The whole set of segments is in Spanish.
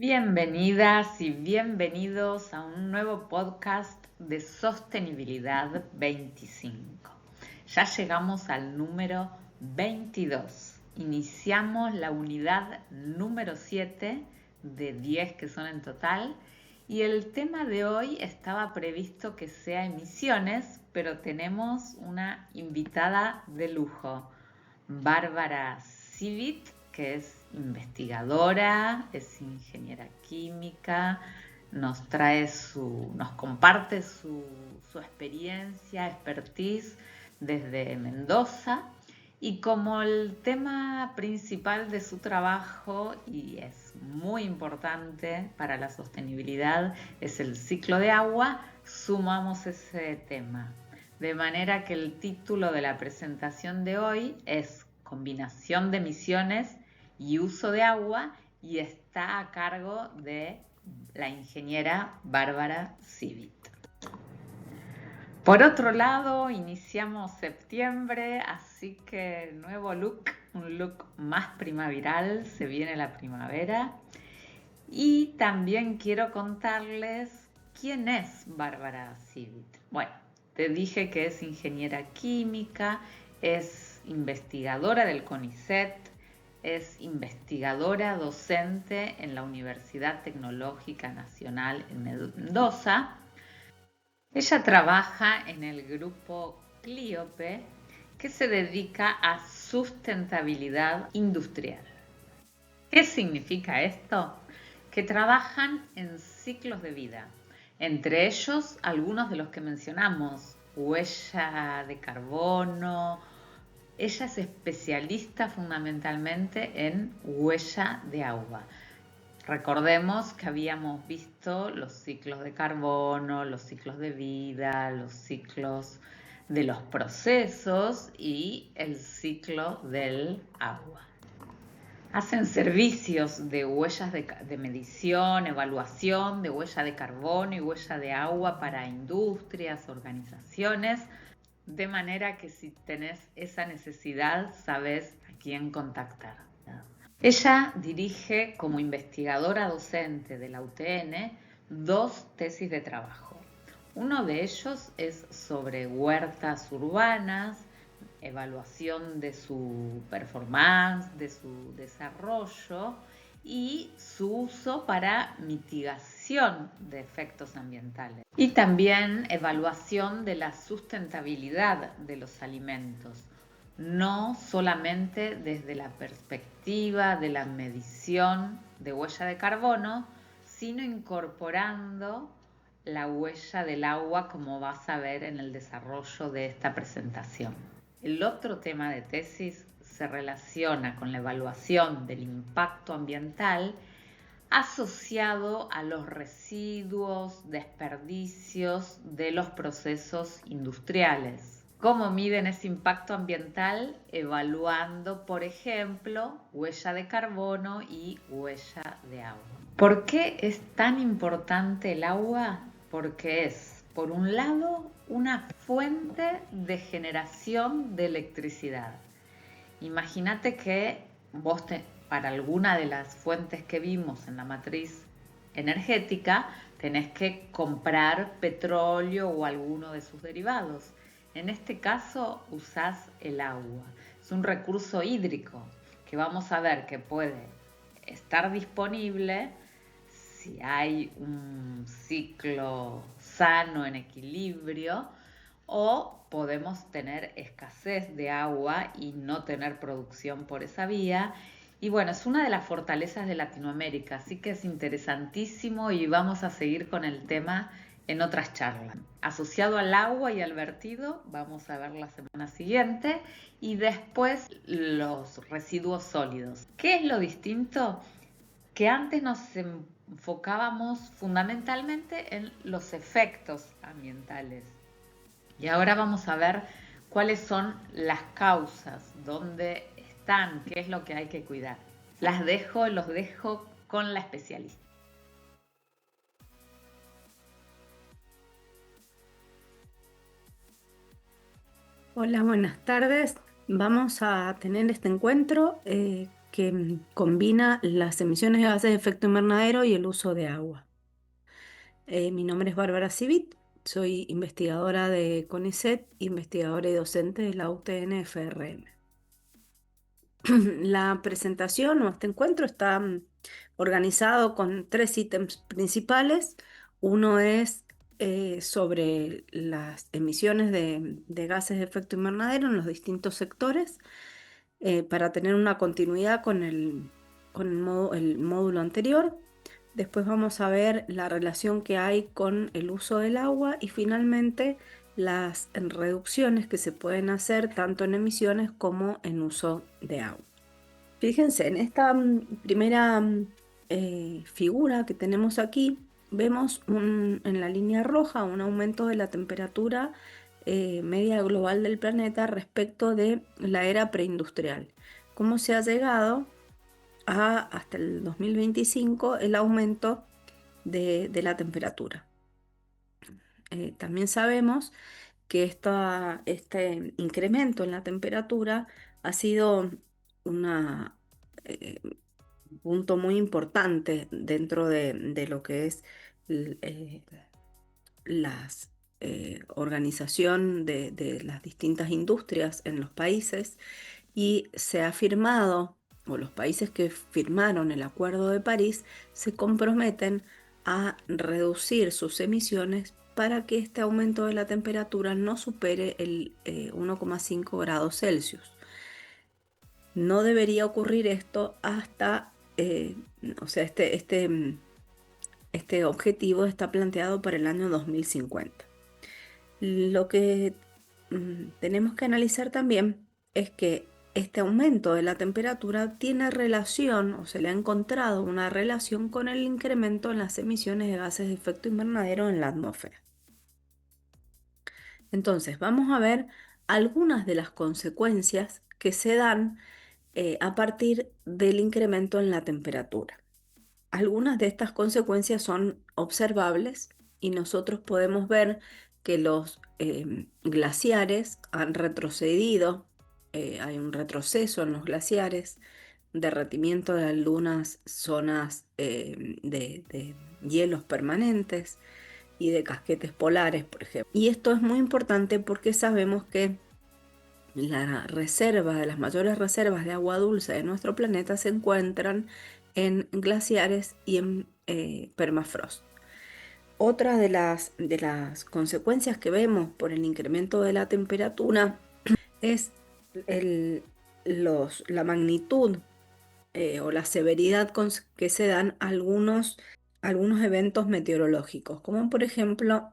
Bienvenidas y bienvenidos a un nuevo podcast de Sostenibilidad 25. Ya llegamos al número 22. Iniciamos la unidad número 7 de 10 que son en total y el tema de hoy estaba previsto que sea emisiones, pero tenemos una invitada de lujo, Bárbara Civit, que es investigadora, es ingeniera química, nos comparte su experiencia, expertise desde Mendoza, y como el tema principal de su trabajo, y es muy importante para la sostenibilidad, es el ciclo de agua, sumamos ese tema. De manera que el título de la presentación de hoy es Combinación de emisiones y uso de agua, y está a cargo de la ingeniera Bárbara Civit. Por otro lado, iniciamos septiembre, así que nuevo look, un look más primaveral, se viene la primavera. Y también quiero contarles quién es Bárbara Civit. Bueno, te dije que es ingeniera química, es investigadora del CONICET, es investigadora docente en la Universidad Tecnológica Nacional en Mendoza. Ella trabaja en el grupo Clíope, que se dedica a sustentabilidad industrial. ¿Qué significa esto? Que trabajan en ciclos de vida, entre ellos algunos de los que mencionamos, huella de carbono. Ella es especialista fundamentalmente en huella de agua. Recordemos que habíamos visto los ciclos de carbono, los ciclos de vida, los ciclos de los procesos y el ciclo del agua. Hacen servicios de huellas de medición, evaluación de huella de carbono y huella de agua para industrias, organizaciones, de manera que si tenés esa necesidad, sabés a quién contactar. Ella dirige como investigadora docente de la UTN 2 tesis de trabajo. Uno de ellos es sobre huertas urbanas, evaluación de su performance, de su desarrollo y su uso para mitigación de efectos ambientales. Y también evaluación de la sustentabilidad de los alimentos, no solamente desde la perspectiva de la medición de huella de carbono, sino incorporando la huella del agua, como vas a ver en el desarrollo de esta presentación. El otro tema de tesis se relaciona con la evaluación del impacto ambiental asociado a los residuos, desperdicios de los procesos industriales. ¿Cómo miden ese impacto ambiental? Evaluando, por ejemplo, huella de carbono y huella de agua. ¿Por qué es tan importante el agua? Porque es, por un lado, una fuente de generación de electricidad. Imagínate que vos para alguna de las fuentes que vimos en la matriz energética tenés que comprar petróleo o alguno de sus derivados. En este caso usás el agua. Es un recurso hídrico que vamos a ver que puede estar disponible si hay un ciclo sano, en equilibrio, o podemos tener escasez de agua y no tener producción por esa vía. Y bueno, es una de las fortalezas de Latinoamérica, así que es interesantísimo y vamos a seguir con el tema en otras charlas. Asociado al agua y al vertido, vamos a ver la semana siguiente, y después los residuos sólidos. ¿Qué es lo distinto? Que antes nos enfocábamos fundamentalmente en los efectos ambientales. Y ahora vamos a ver cuáles son las causas, dónde están, qué es lo que hay que cuidar. Los dejo con la especialista. Hola, buenas tardes. Vamos a tener este encuentro que combina las emisiones de gases de efecto invernadero y el uso de agua. Mi nombre es Bárbara Civit, soy investigadora de CONICET, investigadora y docente de la UTN FRN. La presentación o este encuentro está organizado con 3 ítems principales. Uno es sobre las emisiones de gases de efecto invernadero en los distintos sectores, para tener una continuidad con el módulo anterior. Después vamos a ver la relación que hay con el uso del agua y finalmente las reducciones que se pueden hacer tanto en emisiones como en uso de agua. Fíjense, en esta primera figura que tenemos aquí, vemos en la línea roja un aumento de la temperatura media global del planeta respecto de la era preindustrial. ¿Cómo se ha llegado hasta el 2025 el aumento de la temperatura? También sabemos que este incremento en la temperatura ha sido una eh, punto muy importante dentro de lo que es las organización de las distintas industrias en los países, y se ha firmado, o los países que firmaron el Acuerdo de París se comprometen a reducir sus emisiones para que este aumento de la temperatura no supere el 1,5 grados Celsius. No debería ocurrir esto hasta, o sea, este objetivo está planteado para el año 2050. Lo que tenemos que analizar también es que este aumento de la temperatura tiene relación, o se le ha encontrado una relación con el incremento en las emisiones de gases de efecto invernadero en la atmósfera. Entonces, vamos a ver algunas de las consecuencias que se dan a partir del incremento en la temperatura. Algunas de estas consecuencias son observables y nosotros podemos ver que los glaciares han retrocedido, hay un retroceso en los glaciares, derretimiento de algunas zonas de hielos permanentes y de casquetes polares, por ejemplo. Y esto es muy importante porque sabemos que las mayores reservas de agua dulce de nuestro planeta se encuentran en glaciares y en permafrost. Otra de las consecuencias que vemos por el incremento de la temperatura es la magnitud o la severidad que se dan algunos eventos meteorológicos, como por ejemplo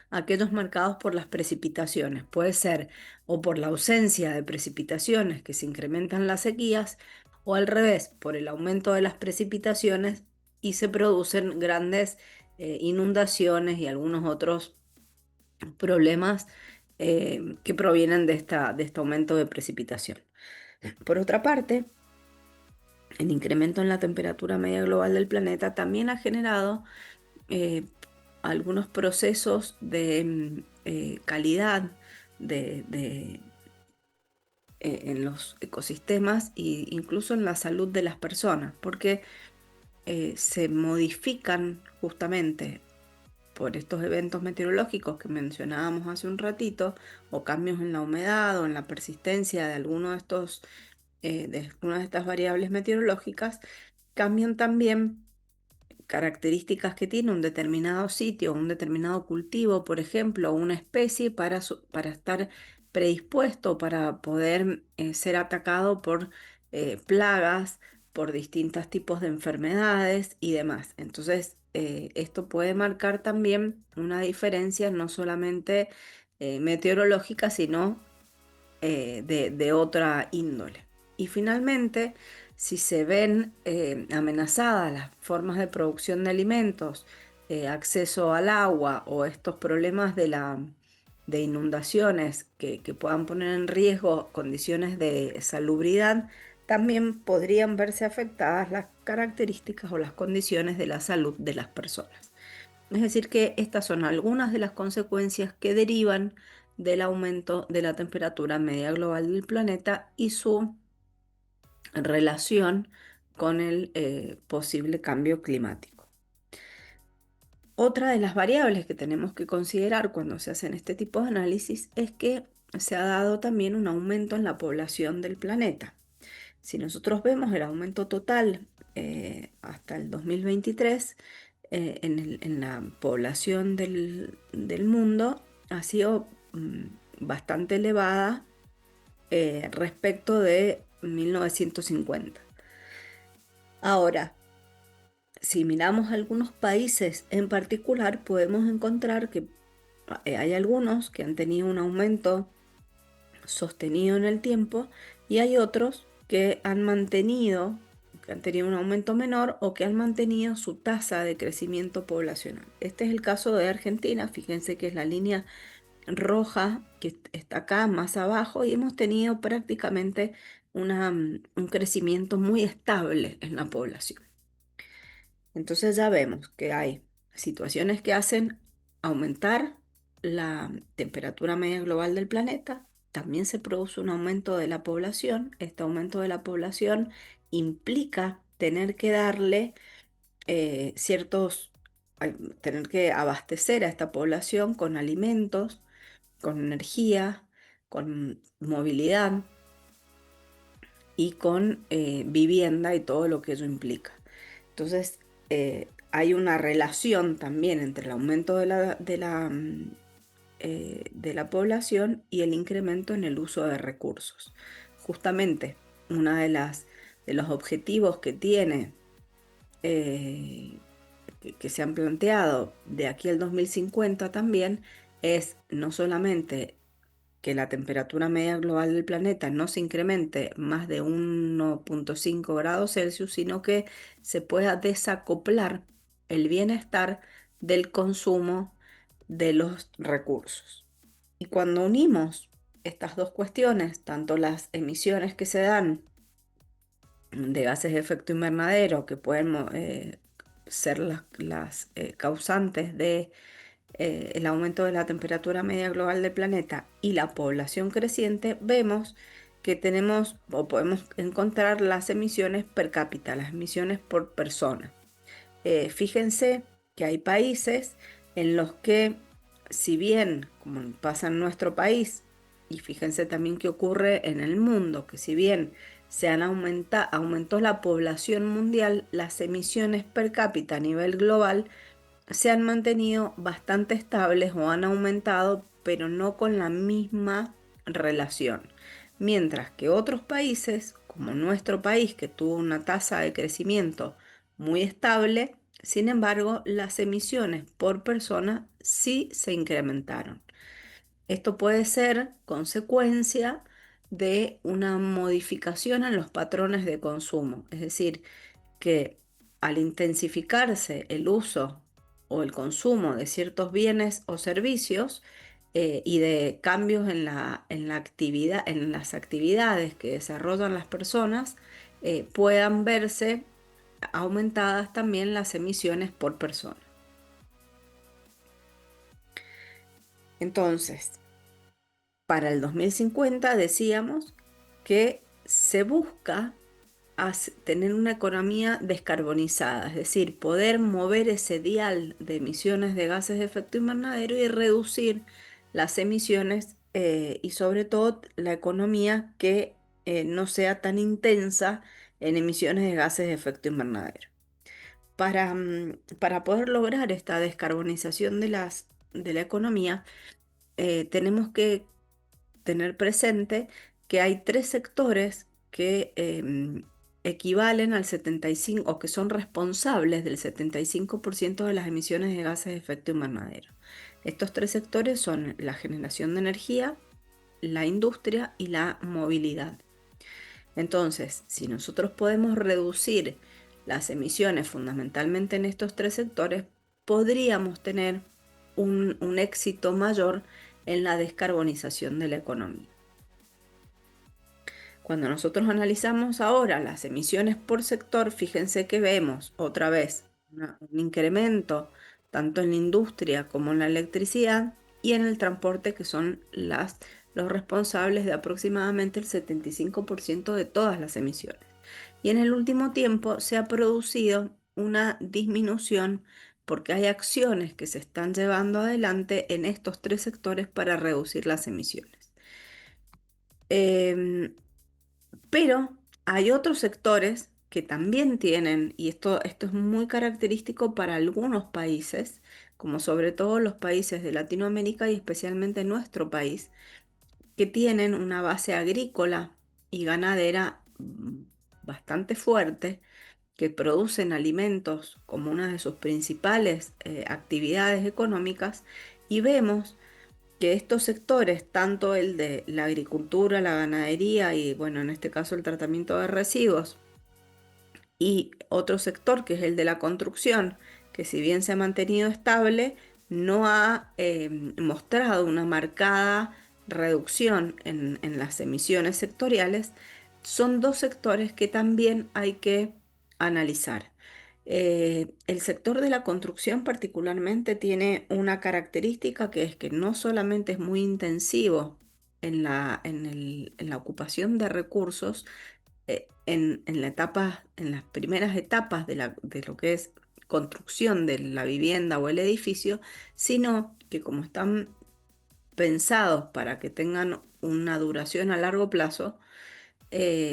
aquellos marcados por las precipitaciones. Puede ser o por la ausencia de precipitaciones, que se incrementan las sequías, o al revés, por el aumento de las precipitaciones y se producen grandes inundaciones y algunos otros problemas que provienen de este aumento de precipitación. Por otra parte, el incremento en la temperatura media global del planeta también ha generado eh, algunos procesos de calidad en los ecosistemas e incluso en la salud de las personas, porque se modifican justamente por estos eventos meteorológicos que mencionábamos hace un ratito, o cambios en la humedad o en la persistencia de de alguna de estas variables meteorológicas, cambian también características que tiene un determinado sitio, un determinado cultivo, por ejemplo, una especie para estar predispuesto, para poder ser atacado por plagas, por distintos tipos de enfermedades y demás. Entonces, esto puede marcar también una diferencia no solamente meteorológica, sino de otra índole. Y finalmente, si se ven amenazadas las formas de producción de alimentos, acceso al agua o estos problemas de inundaciones que puedan poner en riesgo condiciones de salubridad, también podrían verse afectadas las características o las condiciones de la salud de las personas. Es decir, que estas son algunas de las consecuencias que derivan del aumento de la temperatura media global del planeta y su relación con el posible cambio climático. Otra de las variables que tenemos que considerar cuando se hacen este tipo de análisis es que se ha dado también un aumento en la población del planeta. Si nosotros vemos el aumento total hasta el 2023 en la población del mundo, ha sido bastante elevada respecto de 1950. Ahora, si miramos algunos países en particular, podemos encontrar que hay algunos que han tenido un aumento sostenido en el tiempo y hay otros que han tenido un aumento menor o que han mantenido su tasa de crecimiento poblacional. Este es el caso de Argentina. Fíjense que es la línea roja que está acá más abajo y hemos tenido prácticamente un crecimiento muy estable en la población. Entonces ya vemos que hay situaciones que hacen aumentar la temperatura media global del planeta. También se produce un aumento de la población. Este aumento de la población implica tener que darle tener que abastecer a esta población con alimentos, con energía, con movilidad y con vivienda y todo lo que ello implica. Entonces, hay una relación también entre el aumento de la población y el incremento en el uso de recursos. Justamente, uno de los objetivos que tiene, que se han planteado de aquí al 2050 también, es no solamente que la temperatura media global del planeta no se incremente más de 1,5 grados Celsius, sino que se pueda desacoplar el bienestar del consumo de los recursos. Y cuando unimos estas dos cuestiones, tanto las emisiones que se dan de gases de efecto invernadero, que pueden ser las causantes de el aumento de la temperatura media global del planeta y la población creciente, vemos que tenemos o podemos encontrar las emisiones per cápita, las emisiones por persona. Fíjense que hay países en los que, si bien, como pasa en nuestro país, y fíjense también que ocurre en el mundo, que si bien aumentó la población mundial, las emisiones per cápita a nivel global se han mantenido bastante estables o han aumentado, pero no con la misma relación. Mientras que otros países, como nuestro país, que tuvo una tasa de crecimiento muy estable, sin embargo, las emisiones por persona sí se incrementaron. Esto puede ser consecuencia de una modificación en los patrones de consumo, es decir, que al intensificarse el uso o el consumo de ciertos bienes o servicios y de cambios en la actividad, en las actividades que desarrollan las personas, puedan verse aumentadas también las emisiones por persona. Entonces, para el 2050 decíamos que se busca tener una economía descarbonizada, es decir, poder mover ese dial de emisiones de gases de efecto invernadero y reducir las emisiones y sobre todo la economía que no sea tan intensa en emisiones de gases de efecto invernadero. Para poder lograr esta descarbonización de la economía, tenemos que tener presente que hay tres sectores que equivalen al 75 o que son responsables del 75% de las emisiones de gases de efecto invernadero. Estos tres sectores son la generación de energía, la industria y la movilidad. Entonces, si nosotros podemos reducir las emisiones fundamentalmente en estos tres sectores, podríamos tener un éxito mayor en la descarbonización de la economía. Cuando nosotros analizamos ahora las emisiones por sector, fíjense que vemos otra vez un incremento tanto en la industria como en la electricidad y en el transporte, que son los responsables de aproximadamente el 75% de todas las emisiones. y en el último tiempo se ha producido una disminución porque hay acciones que se están llevando adelante en estos tres sectores para reducir las emisiones. Em, pero hay otros sectores que también tienen, y esto es muy característico para algunos países, como sobre todo los países de Latinoamérica y especialmente nuestro país, que tienen una base agrícola y ganadera bastante fuerte, que producen alimentos como una de sus principales actividades económicas, y vemos que estos sectores, tanto el de la agricultura, la ganadería y, bueno, en este caso el tratamiento de residuos, y otro sector que es el de la construcción, que si bien se ha mantenido estable, no ha mostrado una marcada reducción en las emisiones sectoriales, son dos sectores que también hay que analizar. El sector de la construcción particularmente tiene una característica que es que no solamente es muy intensivo en la ocupación de recursos, en las primeras etapas de lo que es construcción de la vivienda o el edificio, sino que como están pensados para que tengan una duración a largo plazo,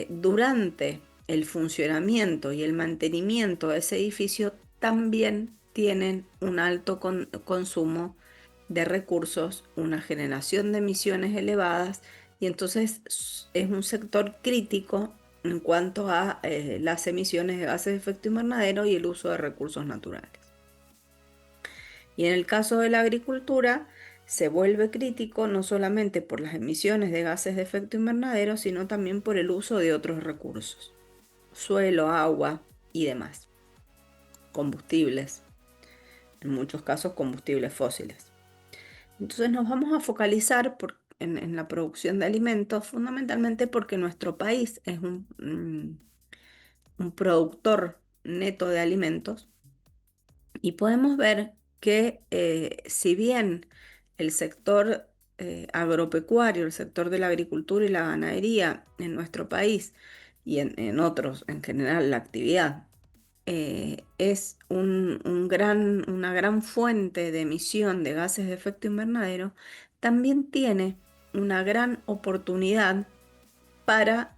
durante el funcionamiento y el mantenimiento de ese edificio también tienen un alto consumo de recursos, una generación de emisiones elevadas, y entonces es un sector crítico en cuanto a las emisiones de gases de efecto invernadero y el uso de recursos naturales. Y en el caso de la agricultura, se vuelve crítico no solamente por las emisiones de gases de efecto invernadero, sino también por el uso de otros recursos, suelo, agua y demás, combustibles, en muchos casos combustibles fósiles. Entonces nos vamos a focalizar en la producción de alimentos, fundamentalmente porque nuestro país es un productor neto de alimentos, y podemos ver que si bien el sector agropecuario, el sector de la agricultura y la ganadería en nuestro país y en otros en general, la actividad es una gran fuente de emisión de gases de efecto invernadero, también tiene una gran oportunidad para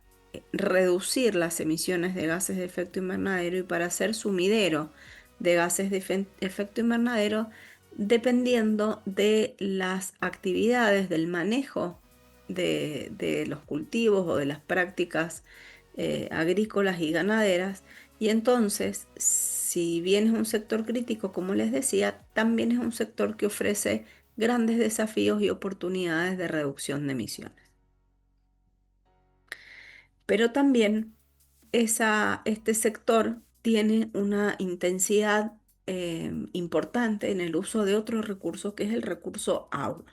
reducir las emisiones de gases de efecto invernadero y para ser sumidero de gases de efecto invernadero, dependiendo de las actividades, del manejo de los cultivos o de las prácticas agrícolas y ganaderas. Y entonces, si bien es un sector crítico, como les decía, también es un sector que ofrece grandes desafíos y oportunidades de reducción de emisiones. Pero también este sector tiene una intensidad importante en el uso de otro recurso, que es el recurso agua.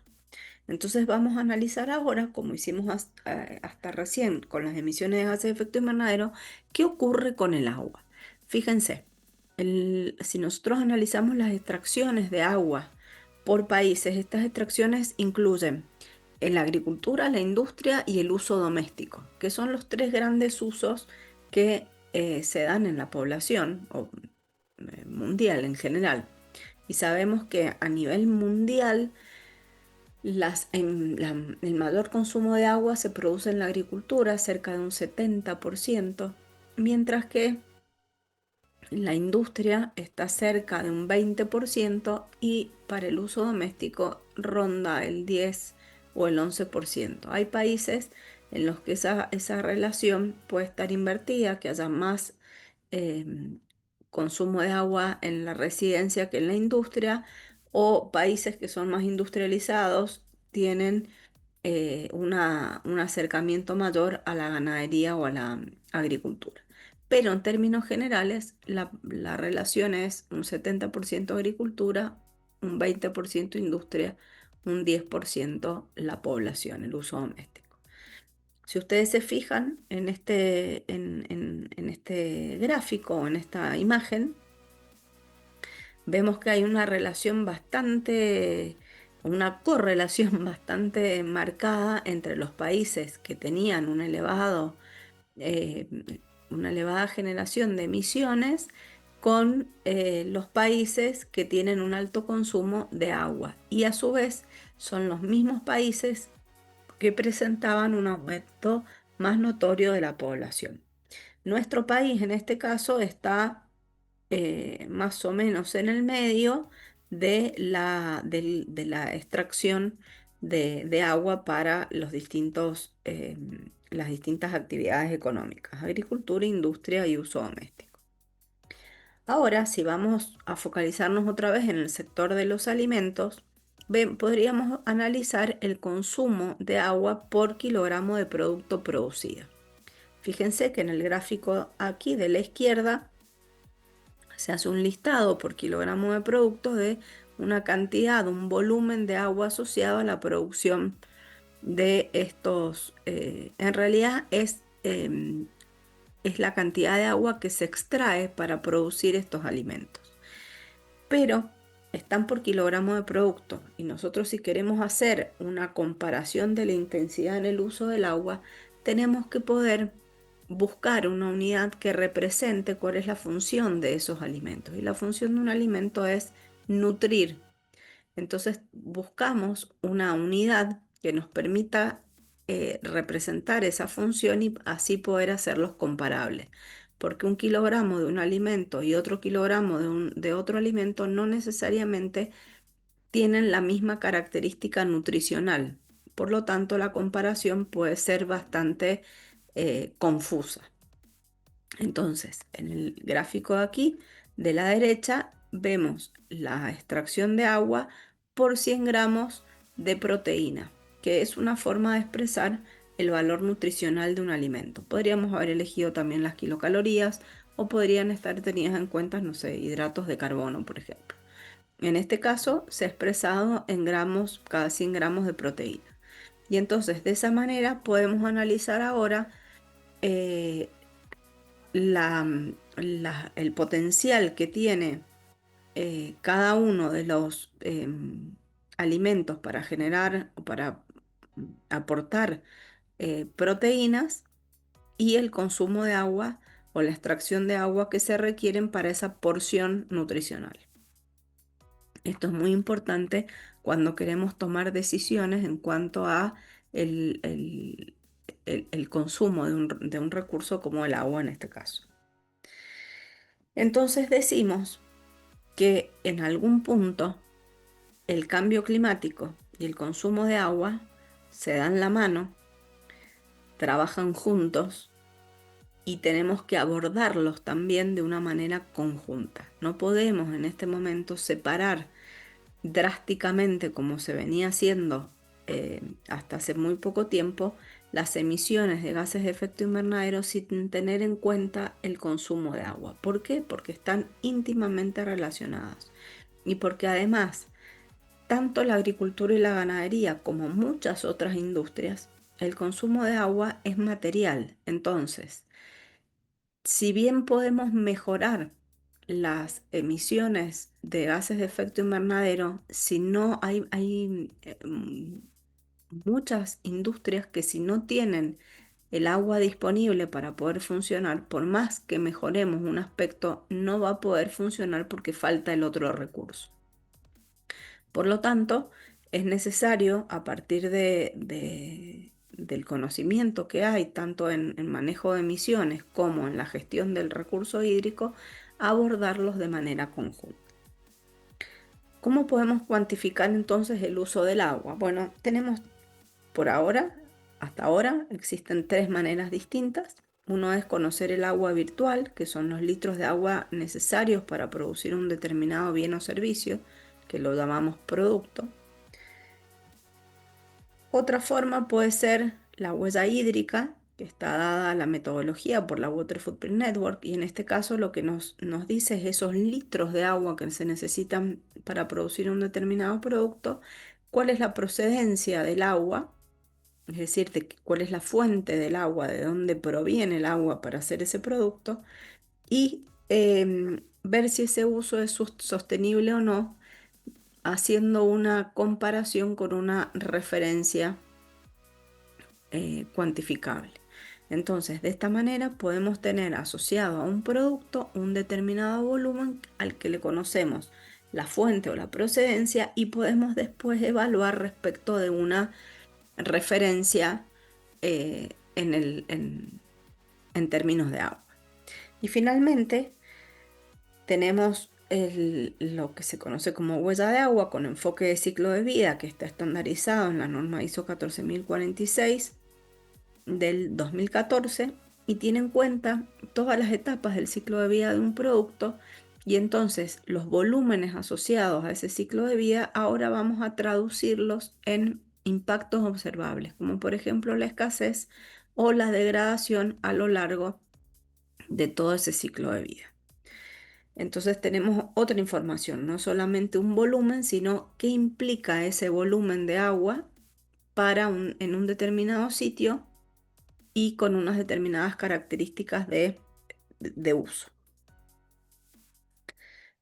Entonces vamos a analizar ahora, como hicimos hasta recién con las emisiones de gases de efecto invernadero, qué ocurre con el agua. Fíjense, si nosotros analizamos las extracciones de agua por países, estas extracciones incluyen en la agricultura, la industria y el uso doméstico, que son los tres grandes usos que se dan en la población mundial en general. Y sabemos que a nivel mundial el mayor consumo de agua se produce en la agricultura, cerca de un 70%, mientras que la industria está cerca de un 20% y para el uso doméstico ronda el 10 o el 11%. Hay países en los que esa relación puede estar invertida, que haya más eh, consumo de agua en la residencia que en la industria, o países que son más industrializados tienen un acercamiento mayor a la ganadería o a la agricultura. Pero en términos generales, la relación es un 70% agricultura, un 20% industria, un 10% la población, el uso doméstico. Si ustedes se fijan en este gráfico, en esta imagen, vemos que hay una relación una correlación bastante marcada entre los países que tenían un elevado eh, una elevada generación de emisiones con los países que tienen un alto consumo de agua. Y a su vez son los mismos países que presentaban un aumento más notorio de la población. Nuestro país en este caso está más o menos en el medio de la extracción de agua para las distintas actividades económicas, agricultura, industria y uso doméstico. Ahora, si vamos a focalizarnos otra vez en el sector de los alimentos, podríamos analizar el consumo de agua por kilogramo de producto producido. Fíjense que en el gráfico aquí de la izquierda se hace un listado por kilogramo de productos de una cantidad, un volumen de agua asociado a la producción de estos. En realidad es la cantidad de agua que se extrae para producir estos alimentos. Pero están por kilogramo de producto y nosotros, si queremos hacer una comparación de la intensidad en el uso del agua, tenemos que poder buscar una unidad que represente cuál es la función de esos alimentos. Y la función de un alimento es nutrir. Entonces buscamos una unidad que nos permita representar esa función y así poder hacerlos comparables. Porque un kilogramo de un alimento y otro kilogramo de otro alimento no necesariamente tienen la misma característica nutricional. Por lo tanto, la comparación puede ser bastante confusa. Entonces, en el gráfico de aquí, de la derecha, vemos la extracción de agua por 100 gramos de proteína, que es una forma de expresar el valor nutricional de un alimento. Podríamos haber elegido también las kilocalorías o podrían estar tenidas en cuenta, no sé, hidratos de carbono, por ejemplo. En este caso, se ha expresado en gramos, cada 100 gramos de proteína. Y entonces, de esa manera, podemos analizar ahora eh, el potencial que tiene cada uno de los alimentos para generar o para aportar proteínas y el consumo de agua o la extracción de agua que se requieren para esa porción nutricional. Esto es muy importante cuando queremos tomar decisiones en cuanto a el consumo de un recurso como el agua en este caso. Entonces decimos que en algún punto el cambio climático y el consumo de agua se dan la mano, trabajan juntos y tenemos que abordarlos también de una manera conjunta. No podemos en este momento separar drásticamente, como se venía haciendo hasta hace muy poco tiempo, las emisiones de gases de efecto invernadero sin tener en cuenta el consumo de agua. ¿Por qué? Porque están íntimamente relacionadas y porque además tanto la agricultura y la ganadería como muchas otras industrias, el consumo de agua es material. Entonces, si bien podemos mejorar las emisiones de gases de efecto invernadero, si no hay muchas industrias que si no tienen el agua disponible para poder funcionar, por más que mejoremos un aspecto, no va a poder funcionar porque falta el otro recurso. Por lo tanto, es necesario, a partir del conocimiento que hay, tanto en manejo de emisiones como en la gestión del recurso hídrico, abordarlos de manera conjunta. ¿Cómo podemos cuantificar entonces el uso del agua? Bueno, tenemos por ahora, hasta ahora, existen tres maneras distintas. Uno es conocer el agua virtual, que son los litros de agua necesarios para producir un determinado bien o servicio, que lo llamamos producto. Otra forma puede ser la huella hídrica, que está dada la metodología por la Water Footprint Network, y en este caso lo que nos dice es esos litros de agua que se necesitan para producir un determinado producto, cuál es la procedencia del agua, es decir, cuál es la fuente del agua, de dónde proviene el agua para hacer ese producto, y ver si ese uso es sostenible o no, haciendo una comparación con una referencia cuantificable. Entonces, de esta manera podemos tener asociado a un producto un determinado volumen al que le conocemos la fuente o la procedencia y podemos después evaluar respecto de una referencia en términos de agua. Y finalmente tenemos lo que se conoce como huella de agua con enfoque de ciclo de vida, que está estandarizado en la norma ISO 14046 del 2014 y tiene en cuenta todas las etapas del ciclo de vida de un producto, y entonces los volúmenes asociados a ese ciclo de vida ahora vamos a traducirlos en impactos observables, como por ejemplo la escasez o la degradación a lo largo de todo ese ciclo de vida. Entonces tenemos otra información, no solamente un volumen, sino qué implica ese volumen de agua en un determinado sitio y con unas determinadas características de uso.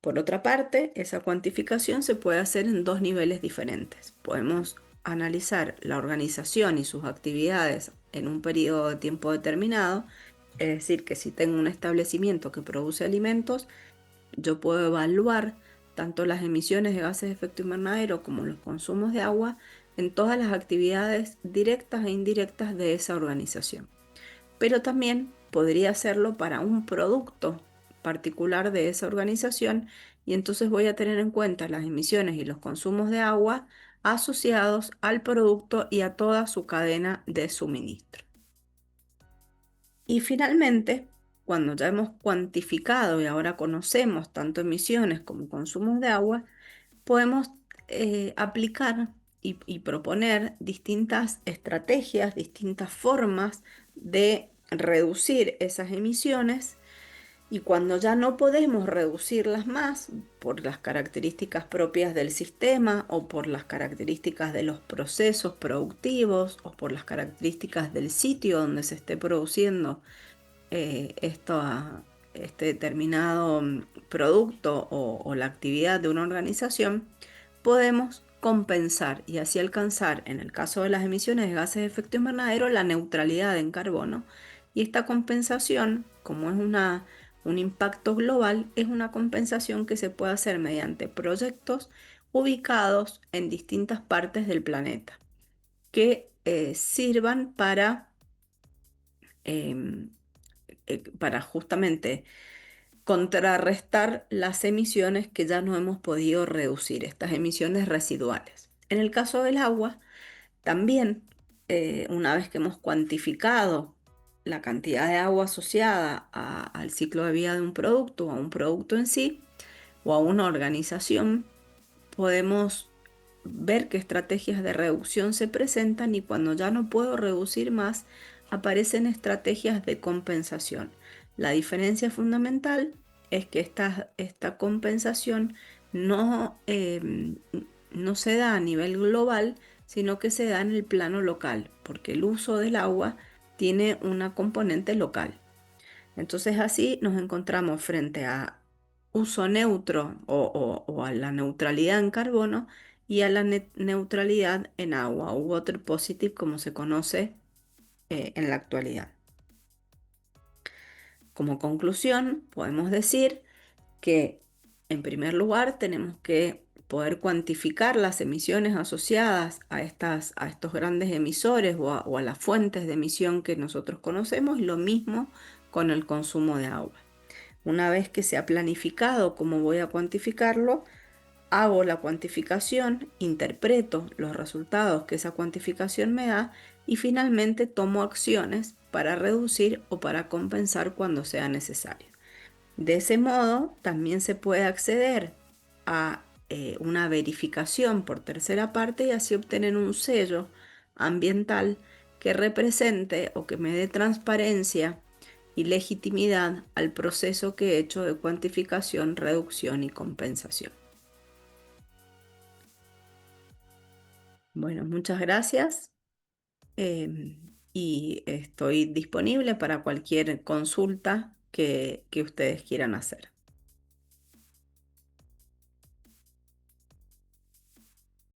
Por otra parte, esa cuantificación se puede hacer en dos niveles diferentes. Podemos analizar la organización y sus actividades en un periodo de tiempo determinado, es decir, que si tengo un establecimiento que produce alimentos, yo puedo evaluar tanto las emisiones de gases de efecto invernadero como los consumos de agua en todas las actividades directas e indirectas de esa organización. Pero también podría hacerlo para un producto particular de esa organización, y entonces voy a tener en cuenta las emisiones y los consumos de agua asociados al producto y a toda su cadena de suministro. Y finalmente, cuando ya hemos cuantificado y ahora conocemos tanto emisiones como consumos de agua, podemos aplicar y proponer distintas estrategias, distintas formas de reducir esas emisiones, y cuando ya no podemos reducirlas más por las características propias del sistema o por las características de los procesos productivos o por las características del sitio donde se esté produciendo este determinado producto o la actividad de una organización, podemos compensar y así alcanzar, en el caso de las emisiones de gases de efecto invernadero, la neutralidad en carbono. Y esta compensación, como es un impacto global, es una compensación que se puede hacer mediante proyectos ubicados en distintas partes del planeta, que sirvan em, para justamente contrarrestar las emisiones que ya no hemos podido reducir, estas emisiones residuales. En el caso del agua, también, una vez que hemos cuantificado la cantidad de agua asociada al ciclo de vida de un producto, a un producto en sí, o a una organización, podemos ver qué estrategias de reducción se presentan, y cuando ya no puedo reducir más, aparecen estrategias de compensación. La diferencia fundamental es que esta compensación no, no se da a nivel global, sino que se da en el plano local, porque el uso del agua tiene una componente local. Entonces así nos encontramos frente a uso neutro o a la neutralidad en carbono y a la neutralidad en agua, o water positive como se conoce en la actualidad. Como conclusión, podemos decir que en primer lugar tenemos que poder cuantificar las emisiones asociadas a estos grandes emisores o a las fuentes de emisión que nosotros conocemos, y lo mismo con el consumo de agua. Una vez que se ha planificado cómo voy a cuantificarlo, hago la cuantificación, interpreto los resultados que esa cuantificación me da y finalmente tomo acciones para reducir o para compensar cuando sea necesario. De ese modo, también se puede acceder a una verificación por tercera parte y así obtener un sello ambiental que represente o que me dé transparencia y legitimidad al proceso que he hecho de cuantificación, reducción y compensación. Bueno, muchas gracias, y estoy disponible para cualquier consulta que ustedes quieran hacer.